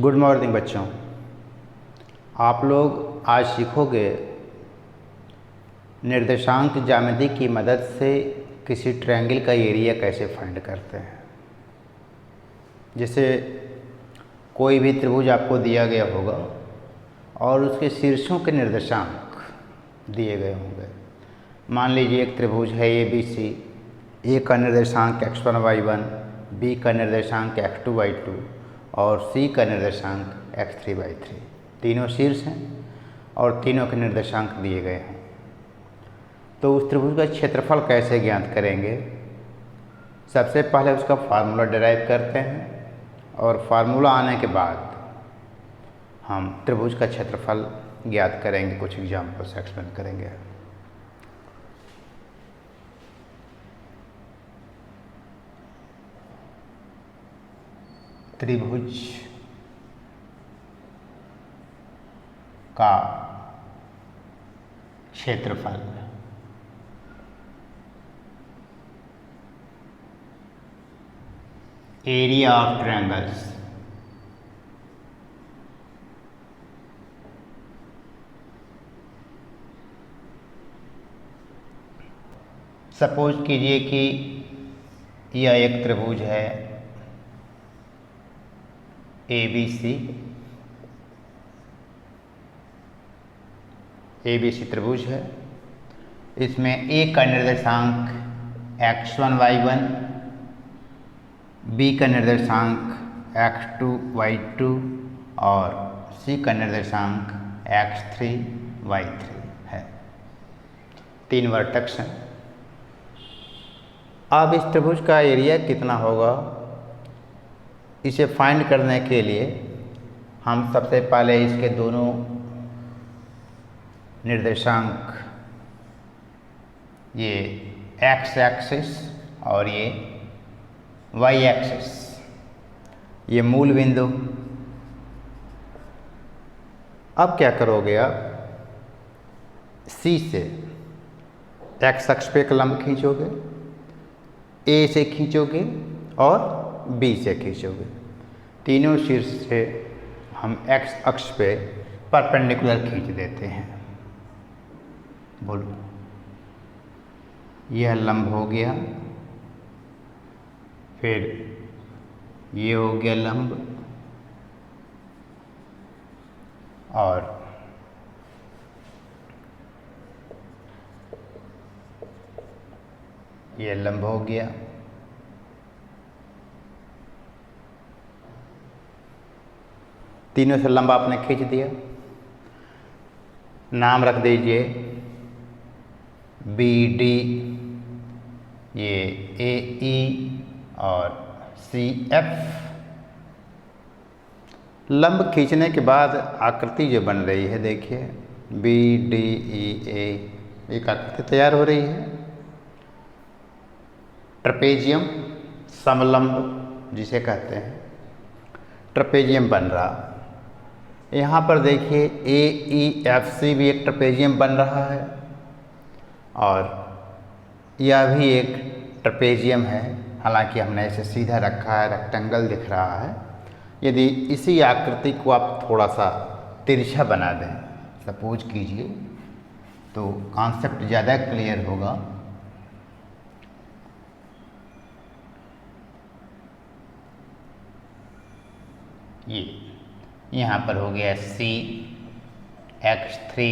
Good morning बच्चों। आप लोग आज सीखोगे निर्देशांक ज्यामिति की मदद से किसी ट्रायंगल का एरिया कैसे फाइंड करते हैं। जैसे कोई भी त्रिभुज आपको दिया गया होगा और उसके शीर्षों के निर्देशांक दिए गए होंगे। मान लीजिए एक त्रिभुज है ABC, ए का निर्देशांक x1 y1, बी का निर्देशांक x2 y2 और सी का निर्देशांक x3 y3। तीनों शीर्ष हैं और तीनों के निर्देशांक दिए गए हैं। तो उस त्रिभुज का क्षेत्रफल कैसे ज्ञात करेंगे? सबसे पहले उसका फार्मूला डिराइव करते हैं और फार्मूला आने के बाद हम त्रिभुज का क्षेत्रफल ज्ञात करेंगे। कुछ एग्जाम्पल से एक्सप्लेन करेंगे। त्रिभुज का क्षेत्रफल एरिया ऑफ ट्रायंगल्स सपोज कीजिए कि यह एक त्रिभुज है ABC त्रिभुज है। इसमें ए का निर्देशांक x1 y1, बी का निर्देशांक x2 y2 और सी का निर्देशांक x3 y3 है। तीन वर्टेक्स हैं। अब इस त्रिभुज का एरिया कितना होगा, इसे फाइंड करने के लिए हम सबसे पहले इसके दोनों निर्देशांक, ये x एक्सिस और ये y एक्सिस, ये मूल बिंदु। अब क्या करोगे आप? C से x अक्ष पे एक लंब खींचोगे, A से खींचोगे और B से खींचोगे। तीनों शीर्ष से हम x अक्ष पे परपेंडिकुलर खींच देते हैं। बोलो, यह लंब हो गया, फिर ये हो गया लंब और ये लंब हो गया। तीनों से लंब आपने खींच दिया। नाम रख दीजिए BD, ये AE और CF। लंब खींचने के बाद आकृति जो बन रही है, देखिए BDEA, एक आकृति तैयार हो रही है। ट्रपेजियम समलंब जिसे कहते हैं, ट्रपेजियम बन रहा। यहाँ पर देखिए AEFC भी एक ट्रपेजियम बन रहा है और यह भी एक ट्रपेजियम है। हालांकि हमने इसे सीधा रखा है, रेक्टेंगल दिख रहा है। यदि इसी आकृति को आप थोड़ा सा तिरछा बना दें, सपोज कीजिए, तो कॉन्सेप्ट ज़्यादा क्लियर होगा। ये यहाँ पर हो गया C x3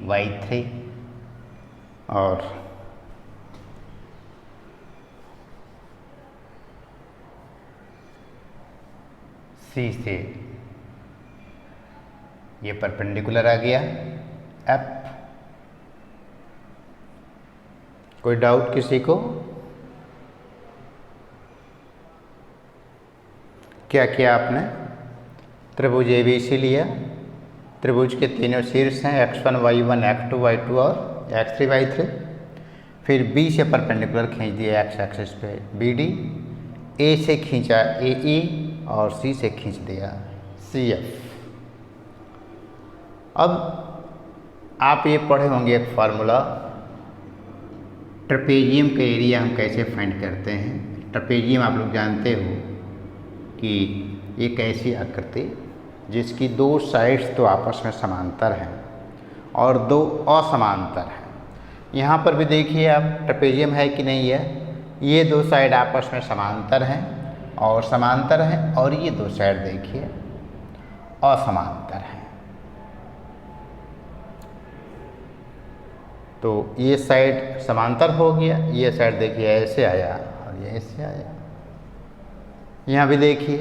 y3 और C से ये परपेंडिकुलर आ गया F। कोई डाउट किसी को? क्या किया आपने? त्रिभुज ABC लिया, त्रिभुज के तीनों शीर्ष हैं x1 y1, x2 y2 और x3 y3। फिर B से परपेंडिकुलर खींच दिया x एक्सिस पे BD, A से खींचा AE और C से खींच दिया CF। अब आप ये पढ़े होंगे एक फार्मूला, ट्रपेजियम का एरिया हम कैसे फाइंड करते हैं। ट्रपेजियम आप लोग जानते हो कि एक ऐसी आकृति जिसकी दो साइड्स तो आपस में समांतर हैं और दो असमांतर हैं। यहाँ पर भी देखिए आप, ट्रेपेजियम है कि नहीं है, ये दो साइड आपस में समांतर हैं और ये दो साइड देखिए असमांतर हैं। तो ये साइड समांतर हो गया, ये साइड देखिए ऐसे आया और ये ऐसे आया। यहाँ भी देखिए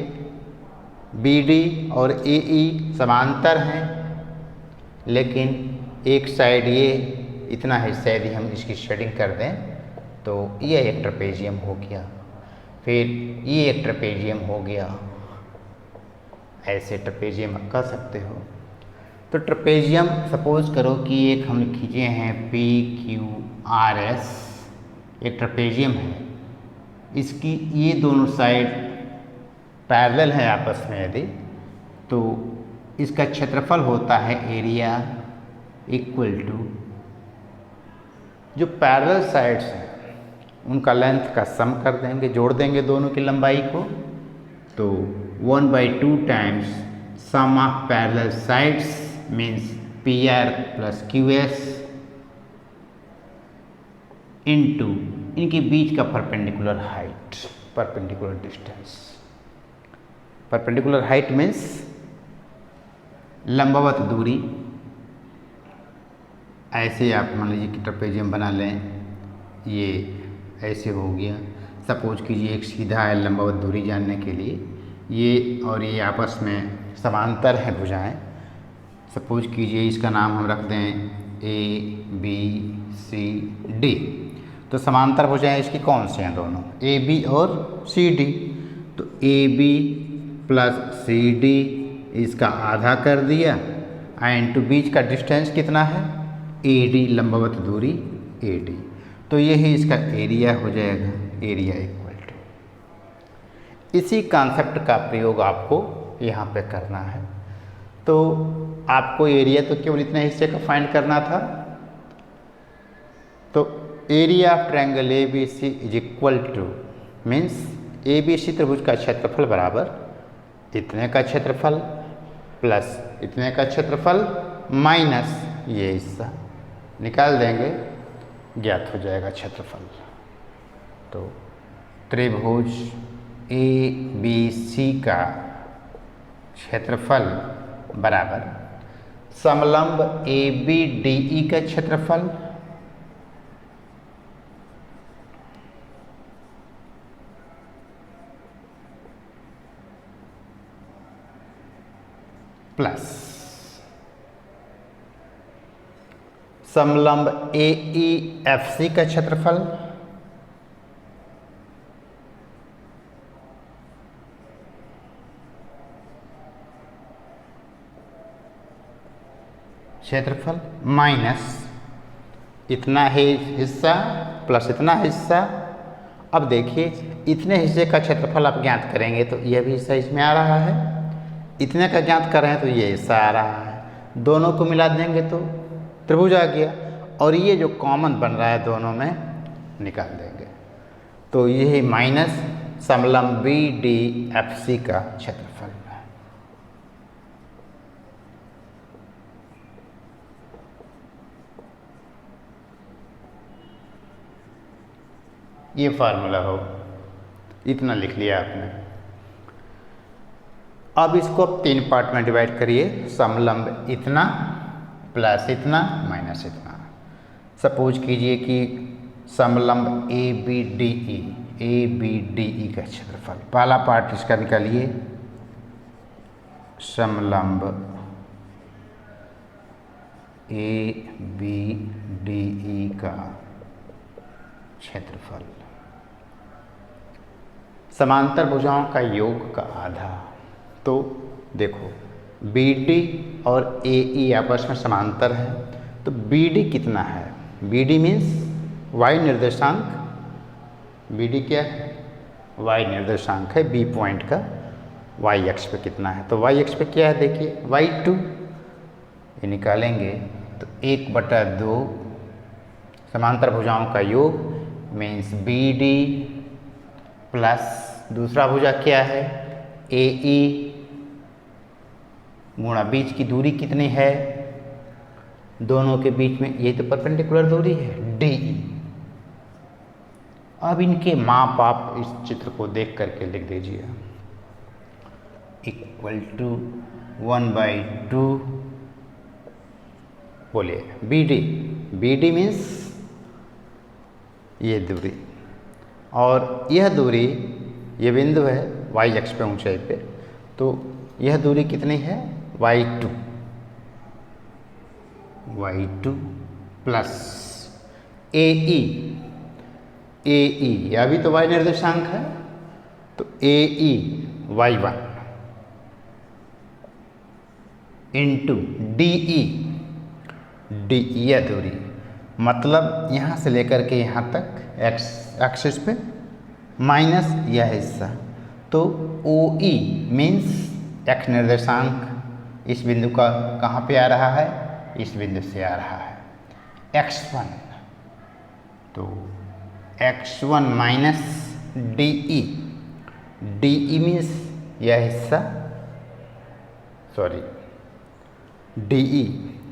BD और AE समांतर हैं, लेकिन एक साइड ये इतना हिस्सा यदि हम इसकी शेडिंग कर दें तो ये एक ट्रेपेजियम हो गया, फिर ये एक ट्रेपेजियम हो गया, ऐसे ट्रेपेजियम आप कह सकते हो। तो ट्रेपेजियम सपोज करो कि एक हम खींचे हैं PQRS, एक ट्रेपेजियम है, इसकी ये दोनों साइड पैरेलल है आपस में यदि, तो इसका क्षेत्रफल होता है एरिया इक्वल टू जो पैरेलल साइड्स हैं उनका लेंथ का सम कर देंगे, जोड़ देंगे दोनों की लंबाई को, तो 1/2 times sum of parallel sides means PR plus QS into इनके बीच का perpendicular height, perpendicular distance. Perpendicular height means लंबवत दूरी। ऐसे आप मान लीजिए कि ट्रेपेजियम बना लें, ये ऐसे हो गया। सपोज कीजिए एक सीधा है लंबवत दूरी जानने के लिए, ये और ये आपस में समांतर हैं भुजाएं। सपोज कीजिए इसका नाम हम रख दें ABCD। तो समांतर भुजाएं इसकी कौन से हैं? दोनों AB और CD। तो AB प्लस CD इसका आधा कर दिया, एंड टू बीच का डिस्टेंस कितना है? AD, लंबवत दूरी AD। तो यही इसका एरिया हो जाएगा, एरिया इक्वल टू। इसी कॉन्सेप्ट का प्रयोग आपको यहाँ पे करना है। तो आपको एरिया तो केवल इतने हिस्से का फाइंड करना था। तो area of triangle ABC is equal two means ABC त्रिभुज का क्षेत्रफल बराबर इतने का क्षेत्रफल प्लस इतने का क्षेत्रफल माइनस ये हिस्सा निकाल देंगे, ज्ञात हो जाएगा क्षेत्रफल। तो त्रिभुज ABC का क्षेत्रफल बराबर समलंब ABDE का क्षेत्रफल प्लस समलंब AEFC का क्षेत्रफल माइनस इतना ही हिस्सा प्लस इतना हिस्सा। अब देखिए इतने हिस्से का क्षेत्रफल आप ज्ञात करेंगे तो यह भी हिस्सा इसमें आ रहा है, इतने का ज्ञात कर रहे हैं तो ये हिस्सा आ रहा है, दोनों को मिला देंगे तो त्रिभुज आ गया, और ये जो कॉमन बन रहा है दोनों में निकाल देंगे। तो यही माइनस समलंब BDFC का क्षेत्रफल है। ये फार्मूला हो, इतना लिख लिया आपने। अब इसको आप 3 पार्ट में डिवाइड करिए, समलंब इतना प्लस इतना माइनस इतना। सपोज कीजिए कि समलंब ABDE का क्षेत्रफल, पहला पार्ट इसका निकालिए, समलंब ABDE का क्षेत्रफल समांतर भुजाओं का योग का आधा। तो देखो BD और AE आपस में समांतर है, तो BD कितना है? BD मीन्स y निर्देशांक। BD क्या है? y निर्देशांक है, B पॉइंट का y अक्ष पे कितना है? तो y अक्ष पे क्या है देखिए, y2। ये निकालेंगे तो 1/2 समांतर भुजाओं का योग मीन्स BD प्लस दूसरा भुजा क्या है? AE गुणा बीच की दूरी कितनी है, दोनों के बीच में ये तो परपेंडिकुलर दूरी है डी। अब इनके माप आप इस चित्र को देख करके लिख दीजिए, इक्वल टू 1/2 बोलिए B D. B D means ये दूरी, और यह दूरी, ये बिंदु है वाई अक्ष पे ऊंचाई पे, तो यह दूरी कितनी है y2 प्लस AE। AE यह भी तो y निर्देशांक है, तो AE y1 into DE। DE यह दूरी, मतलब यहाँ से लेकर के यहाँ तक x एक्सिस पे माइनस यह हिस्सा, तो OE मीन्स x निर्देशांक इस बिंदु का कहाँ पे आ रहा है, इस बिंदु से आ रहा है x1, तो x1 minus DE। DE means यह हिस्सा, सॉरी DE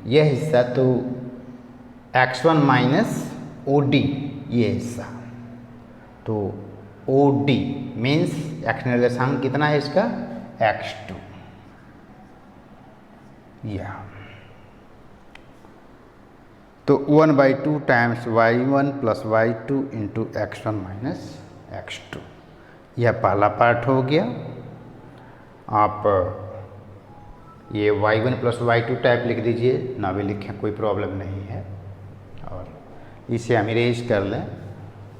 यह हिस्सा, तो x1 माइनस OD ये हिस्सा, तो OD मीन्स x निर्देशांक कितना है इसका x2। या तो 1/2 times y1 plus y2 into x1 minus x2, यह पहला पार्ट हो गया। आप ये y1 प्लस y2 टाइप लिख दीजिए, ना भी लिखें कोई प्रॉब्लम नहीं है, और इसे हम इरेज कर लें।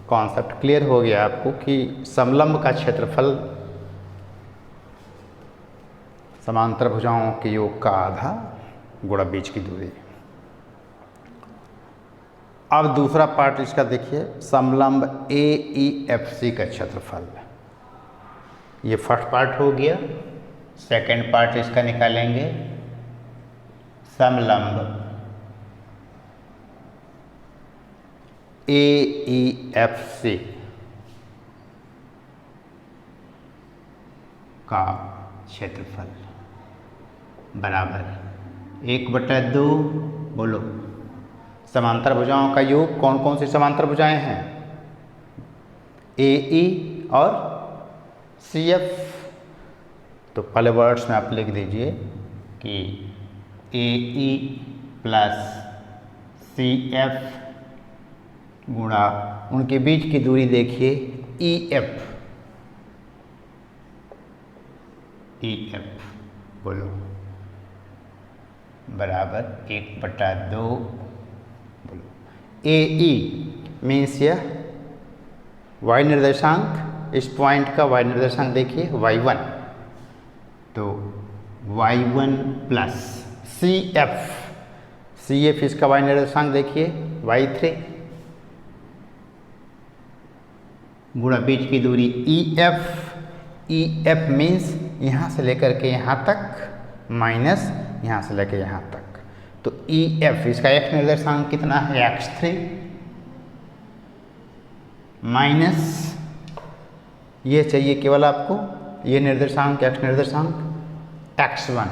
कॉन्सेप्ट क्लियर हो गया आपको कि समलंब का क्षेत्रफल समांतर भुजाओं के योग का आधा गुणा बीच की दूरी। अब दूसरा पार्ट इसका देखिए, समलंब AEFC का क्षेत्रफल। ये फर्स्ट पार्ट हो गया। सेकंड पार्ट इसका निकालेंगे, समलंब AEFC का क्षेत्रफल बराबर 1/2, बोलो समांतर भुजाओं का योग। कौन कौन सी समांतर भुजाएं हैं, AE और CF। तो पहले वर्ड्स में आप लिख दीजिए कि AE प्लस CF गुणा उनके बीच की दूरी देखिए EF। बोलो बराबर 1/2, बोलो AE मीन्स यह y निर्देशांक, इस पॉइंट का y निर्देशांक देखिए y1, तो y1 प्लस CF इसका y निर्देशांक देखिए y3 गुणा बीच की दूरी EF मीन्स यहाँ से लेकर के यहाँ तक माइनस यहाँ से लेकर यहाँ तक, तो EF इसका x निर्देशांक कितना है x3 माइनस ये चाहिए केवल आपको ये निर्देशांक x निर्देशांक x1,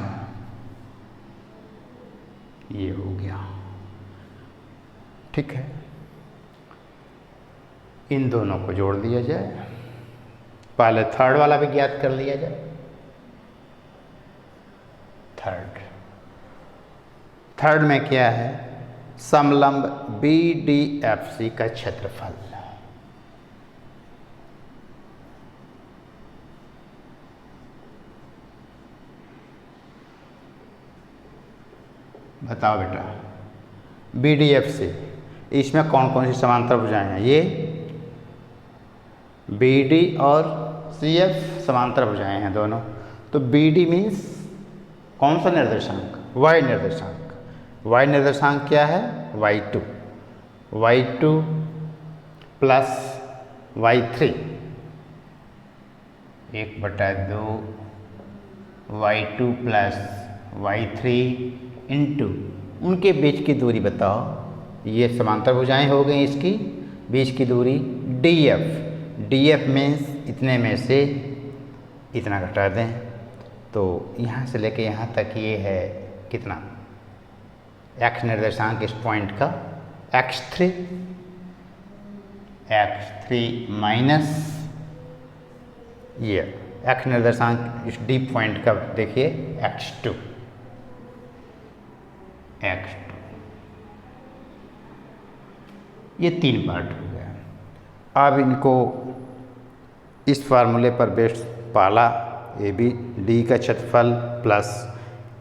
ये हो गया। ठीक है, इन दोनों को जोड़ दिया जाए, पहले थर्ड वाला भी ज्ञात कर लिया जाए। थर्ड में क्या है, समलंब BDFC का क्षेत्रफल। बताओ बेटा, BDFC इसमें कौन कौन सी समांतर भुजाएं हैं, ये BD और CF समांतर भुजाएं हैं दोनों। तो BD मीन्स कौन सा निर्देशांक, y निर्देशांक। y निर्देशांक क्या है y2 plus y3 1/2 y2 plus y3 into उनके बीच की दूरी बताओ, ये समांतर भुजाएं हो गई, इसकी बीच की दूरी DF मीन्स इतने में से इतना घटा दें, तो तो यहाँ से लेके यहाँ तक ये है कितना, x निर्देशांक इस पॉइंट का x3 माइनस ये x निर्देशांक इस डी पॉइंट का देखिए x2 ये 3 पार्ट हो गया। अब इनको इस फार्मूले पर बेस्ड पाला ए बी डी का क्षेत्रफल प्लस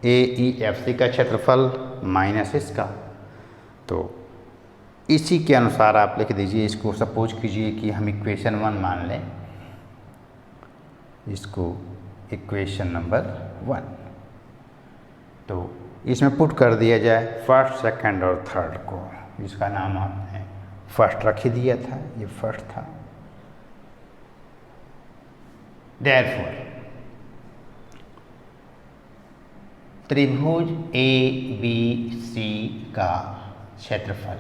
ए ई एफ सी का क्षेत्रफल माइनस इसका, तो इसी के अनुसार आप लिख दीजिए। इसको सपोज कीजिए कि हम इक्वेशन 1 मान लें, इसको इक्वेशन नंबर 1, तो इसमें पुट कर दिया जाए फर्स्ट सेकंड और थर्ड को। इसका नाम आपने फर्स्ट रख ही दिया था, ये फर्स्ट था। देयरफॉर त्रिभुज ए बी सी का क्षेत्रफल,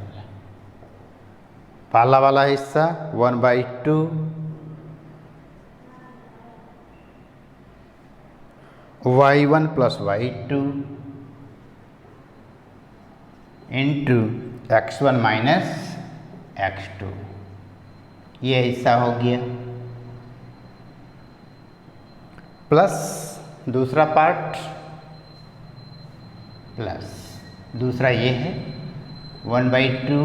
पहला वाला हिस्सा 1/2 y1 plus y2 into x1 minus x2, ये हिस्सा हो गया, प्लस दूसरा पार्ट प्लस दूसरा ये है 1/2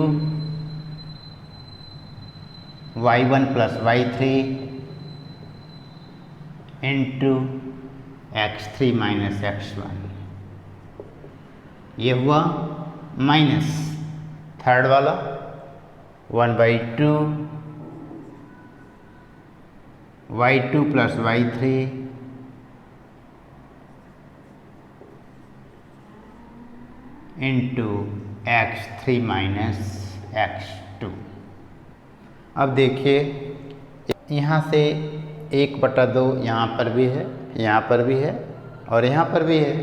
y1 plus y3 into x3 minus x1, ये हुआ माइनस थर्ड वाला 1/2 y2 plus y3 into x3 minus x2। अब देखिए यहाँ से 1/2 यहाँ पर भी है, यहाँ पर भी है और यहाँ पर भी है।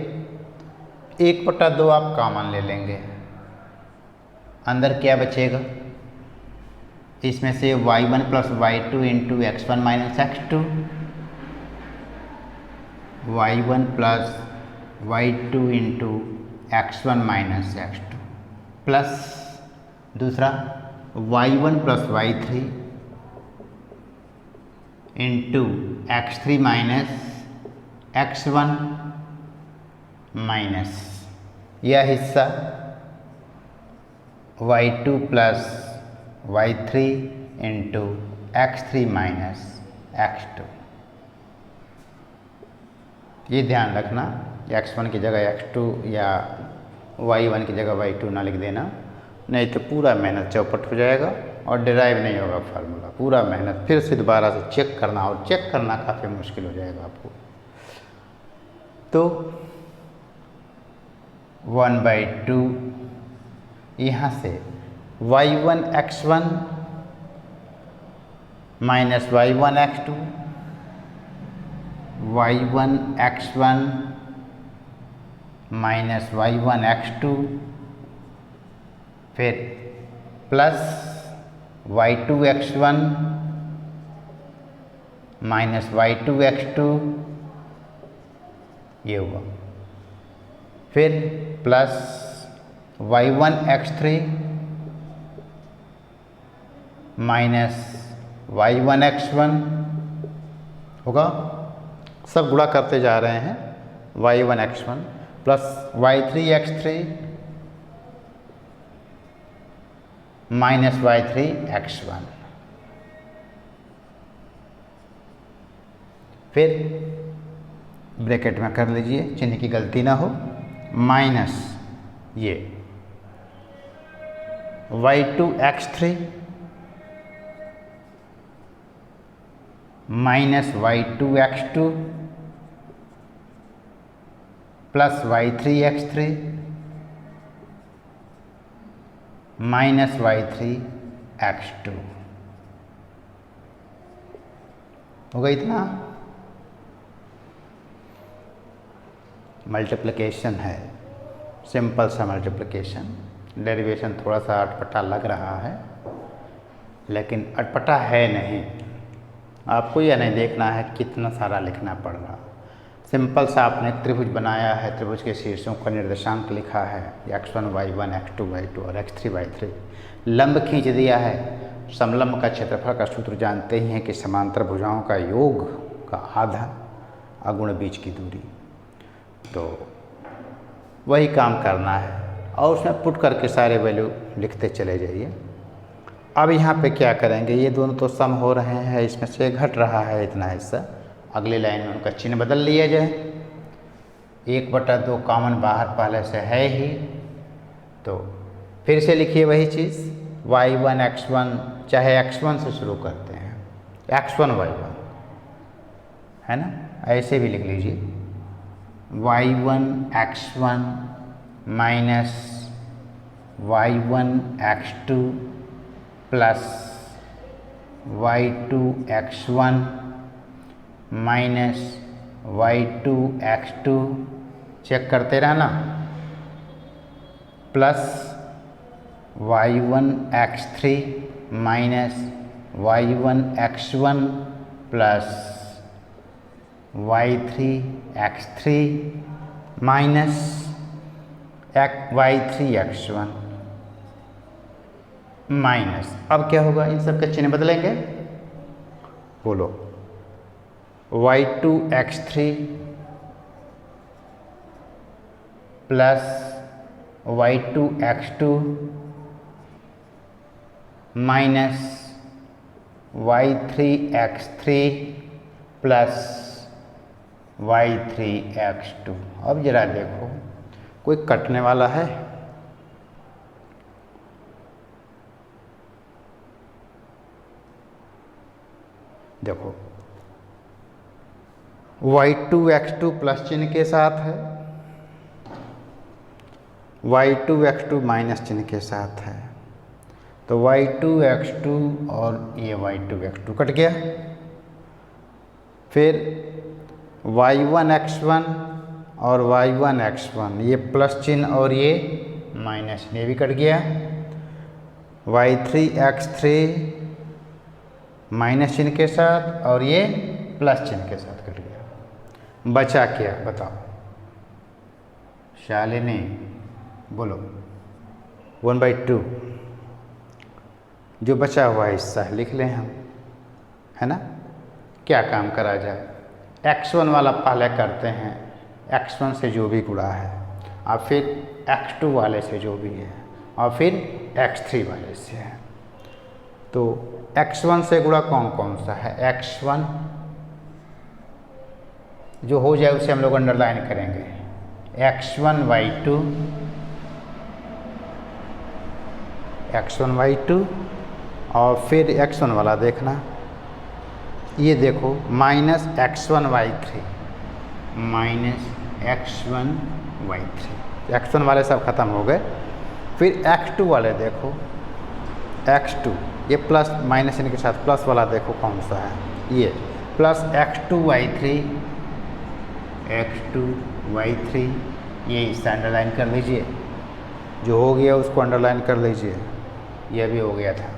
1/2 आप कॉमन ले लेंगे, अंदर क्या बचेगा, इसमें से y1 plus y2 into x1 minus x2, y1 plus y2 into x1 minus x2 plus दूसरा y1 plus y3 into x3 minus x1 minus यह हिस्सा y2 plus y3 into x3 minus x2। ये ध्यान रखना, x1 की जगह x2 या y1 की जगह y2 ना लिख देना, नहीं तो पूरा मेहनत चौपट हो जाएगा और डिराइव नहीं होगा फार्मूला। पूरा मेहनत फिर से दोबारा से चेक करना, और चेक करना काफ़ी मुश्किल हो जाएगा आपको। तो 1/2 यहाँ से y1 x1 minus y1 x2, y1 x1 minus y1 x2, फिर plus y2 x1 minus y2 x2, ये हुआ, फिर plus y1 x3 minus y1 x1 होगा, सब गुणा करते जा रहे हैं, y1 x1 plus y3 x3 minus y3 x1, फिर ब्रैकेट में कर लीजिए, चिन्ह की गलती ना हो, माइनस ये y2 x3 minus y2 x2 plus y3 x3 minus y3 x2 होगा इतना। मल्टीप्लिकेशन है, सिंपल सा मल्टीप्लिकेशन, डेरिवेशन थोड़ा सा अटपटा लग रहा है लेकिन अटपटा है नहीं। आपको यह नहीं देखना है कितना सारा लिखना पड़ रहा, सिंपल सा आपने त्रिभुज बनाया है, त्रिभुज के शीर्षों का निर्देशांक लिखा है x1 y1 x2 y2 और x3 y3, लंब खींच दिया है। समलंब का क्षेत्रफल का सूत्र जानते ही हैं कि समांतर भुजाओं का योग का आधा अगुण बीच की दूरी, तो वही काम करना है और उसमें पुट करके सारे वैल्यू लिखते चले जाइए। अब यहाँ पे क्या करेंगे, ये दोनों तो सम हो रहे हैं, इसमें से घट रहा है इतना हिस्सा, अगली लाइन में उनका चिन्ह बदल लिया जाए। 1/2 कॉमन बाहर पहले से है ही, तो फिर से लिखिए वही चीज़, y1 x1, चाहे x1 से शुरू करते हैं, x1 y1 है ना, ऐसे भी लिख लीजिए, y1 x1 minus y1 x2 plus y2 x1 minus y2 x2, check करते रहना, plus y1 x3 minus y1 x1 plus y3 x3 minus y3 x1 minus, अब क्या होगा, इन सब के चिन्ह बदलेंगे, बोलो, y2 x3 plus y2 x2 minus y3 x3 plus y3 x2। अब जरा देखो कोई कटने वाला है, देखो y2 x2 प्लस चिन्ह के साथ है, y2 x2 माइनस चिन्ह के साथ है, तो y2 x2 और ये y2 x2 कट गया। फिर y1 x1 और y1 x1, ये प्लस चिन्ह और ये माइनस चिन्ह, ये भी कट गया। y3 x3 माइनस चिन्ह के साथ और ये प्लस चिन्ह के साथ कट गया। बचा क्या बताओ, शालिनी बोलो, 1/2 जो बचा हुआ हिस्सा है लिख लें हम, है ना। क्या काम करा जाए, x1 वाला पहले करते हैं, x1 से जो भी गुणा है, और फिर x2 वाले से जो भी है, और फिर x3 वाले से है। तो x1 से गुणा कौन कौन सा है, x1 जो हो जाए उसे हम लोग अंडरलाइन करेंगे, x1 y2 और फिर x1 वाला देखना, ये देखो minus x1 y3 minus x1 y3, x1 वाले सब खत्म हो गए। फिर x2 वाले देखो, x2 ये प्लस माइनस इनके साथ प्लस वाला देखो कौन सा है, ये प्लस x2 y3, ये इससे अंडरलाइन कर लीजिए, जो हो गया उसको अंडरलाइन कर लीजिए, यह भी हो गया था।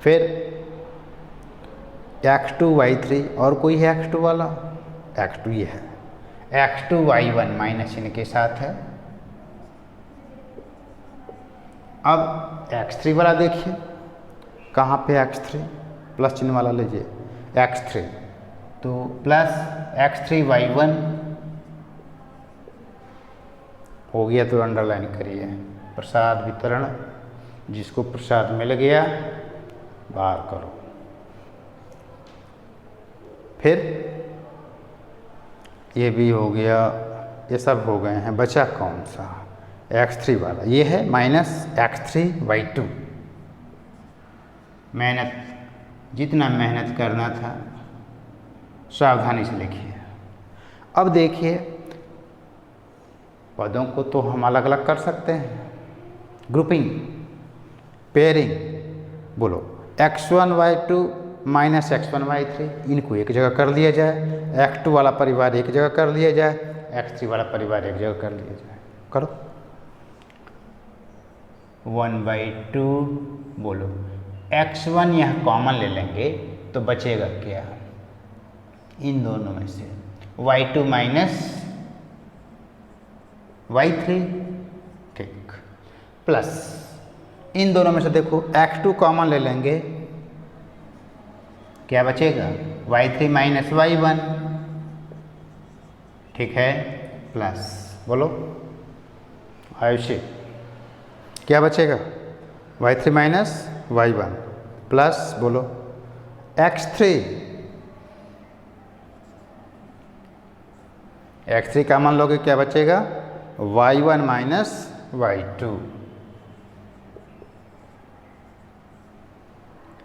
फिर x2 y3 और कोई है x2 वाला, x2 ये है, x2 y1 माइनस इनके साथ है। अब x3 वाला देखिए, कहाँ पे x3, प्लस चिन्ह वाला लीजिए, x3 तो प्लस x3 y1 हो गया, तो अंडरलाइन करिए, प्रसाद वितरण, जिसको प्रसाद मिल गया बाहर करो। फिर ये भी हो गया, ये सब हो गए हैं, बचा कौन सा, x3 वाला, ये है माइनस x3 y2। जितना मेहनत करना था सावधानी से लिखिए। अब देखिए पदों को तो हम अलग अलग कर सकते हैं, ग्रुपिंग, पेयरिंग, बोलो x1 y2 minus x1 y3, इनको एक जगह कर लिया जाए, x2 वाला परिवार एक जगह कर लिया जाए, x3 वाला परिवार एक जगह कर लिया जाए, करो। 1/2 बोलो, x1 यह कॉमन ले लेंगे तो बचेगा क्या, इन दोनों में से y2 माइनस y3, ठीक, प्लस इन दोनों में से देखो x2 कॉमन ले लेंगे, क्या बचेगा y3 माइनस y1, ठीक है, प्लस बोलो आयुषी क्या बचेगा y3 माइनस y1 प्लस बोलो x3 का मान लोगे क्या बचेगा y1 माइनस y2,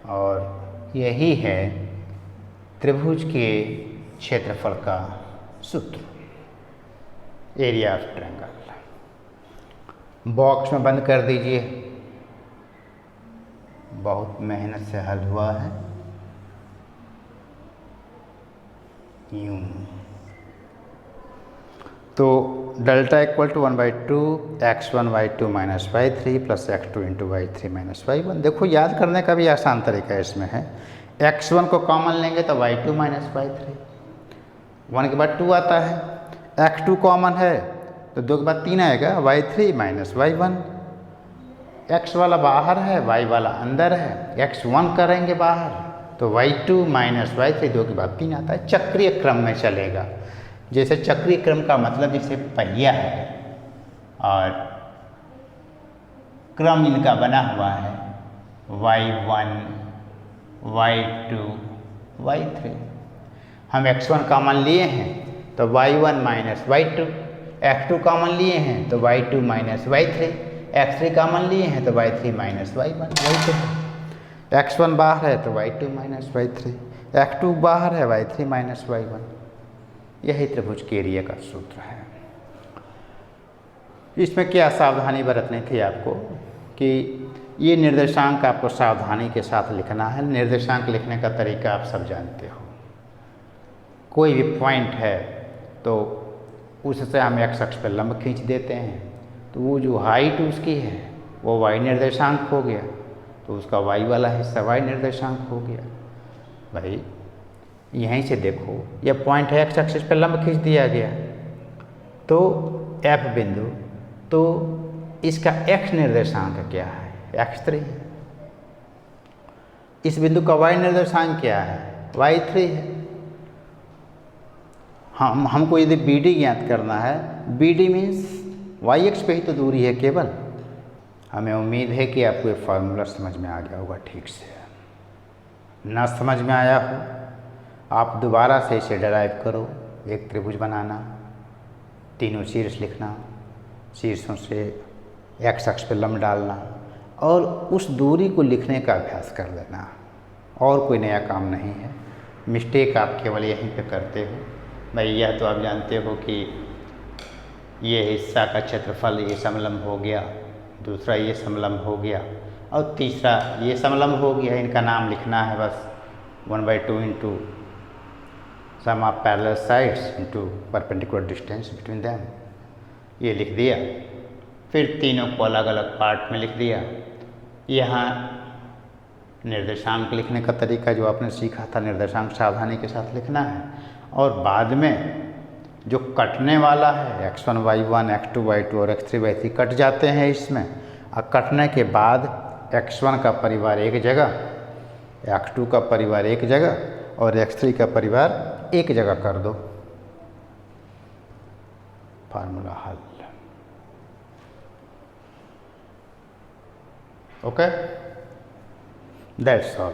और यही है त्रिभुज के क्षेत्रफल का सूत्र, एरिया ऑफ ट्रायंगल। बॉक्स में बंद कर दीजिए, बहुत मेहनत से हल हुआ है। यूं तो delta equal to 1/2 x1 y2 minus y3 plus x2 into y3 minus y1। देखो याद करने का भी आसान तरीका इसमें है, x1 को कॉमन लेंगे तो y2 माइनस y3, 1 के बाद 2 आता है, x2 कॉमन है तो 2 के बाद 3 आएगा y3 माइनस y1, x वाला बाहर है y वाला अंदर है, x1 करेंगे बाहर तो y2 माइनस y3, 2 के बाद 3 आता है, चक्रीय क्रम में चलेगा। जैसे चक्रीय क्रम का मतलब जैसे पहिया है और क्रम इनका बना हुआ है y1 y2 y3, हम x1 कॉमन लिए हैं तो y1 minus y2, x2 common लिए हैं तो y2 minus y3, x3 common लिए हैं तो y3 माइनस y1, x1 बाहर है तो y2 माइनस y3, x2 बाहर है y3 माइनस y1। यही त्रिभुज के एरिया का सूत्र है। इसमें क्या सावधानी बरतनी थी आपको कि ये निर्देशांक आपको सावधानी के साथ लिखना है। निर्देशांक लिखने का तरीका आप सब जानते हो, कोई भी पॉइंट है तो उससे हम x अक्ष पर लंब खींच देते हैं, तो वो जो हाइट उसकी है वो y निर्देशांक हो गया, तो उसका y वाला हिस्सा y निर्देशांक हो गया। भाई यहीं से देखो यह पॉइंट है, x एक्सिस पर लंब खींच दिया गया तो F बिंदु, तो इसका x निर्देशांक क्या है x3 है, इस बिंदु का y निर्देशांक क्या है y3 है। हमको यदि BD ज्ञात करना है, BD मीन्स y अक्ष पे ही तो दूरी है केवल। हमें उम्मीद है कि आपको ये फार्मूला समझ में आ गया होगा ठीक से। ना समझ में आया हो आप दोबारा से इसे डराइव करो। एक त्रिभुज बनाना, तीनों शीर्ष लिखना, शीर्षों से x अक्ष पर लंब डालना और उस दूरी को लिखने का अभ्यास कर लेना, और कोई नया काम नहीं है। मिस्टेक आप केवल यहीं पे करते हो। भाई यह तो आप जानते हो कि ये हिस्सा का क्षेत्रफल ये समलंब हो गया, दूसरा ये समलंब हो गया और तीसरा ये समलंब हो गया। इनका नाम लिखना है बस 1/2 into sum of parallel sides into perpendicular distance between them, ये लिख दिया। फिर तीनों को अलग अलग पार्ट में लिख दिया। यहाँ निर्देशांक लिखने का तरीका जो आपने सीखा था, निर्देशांक सावधानी के साथ लिखना है, और बाद में जो कटने वाला है x1 y1 x2 y2 और x3 y3 कट जाते हैं इसमें, और कटने के बाद x1 का परिवार एक जगह, x2 का परिवार एक जगह और x3 का परिवार एक जगह कर दो। फार्मूला हल। Okay, that's all.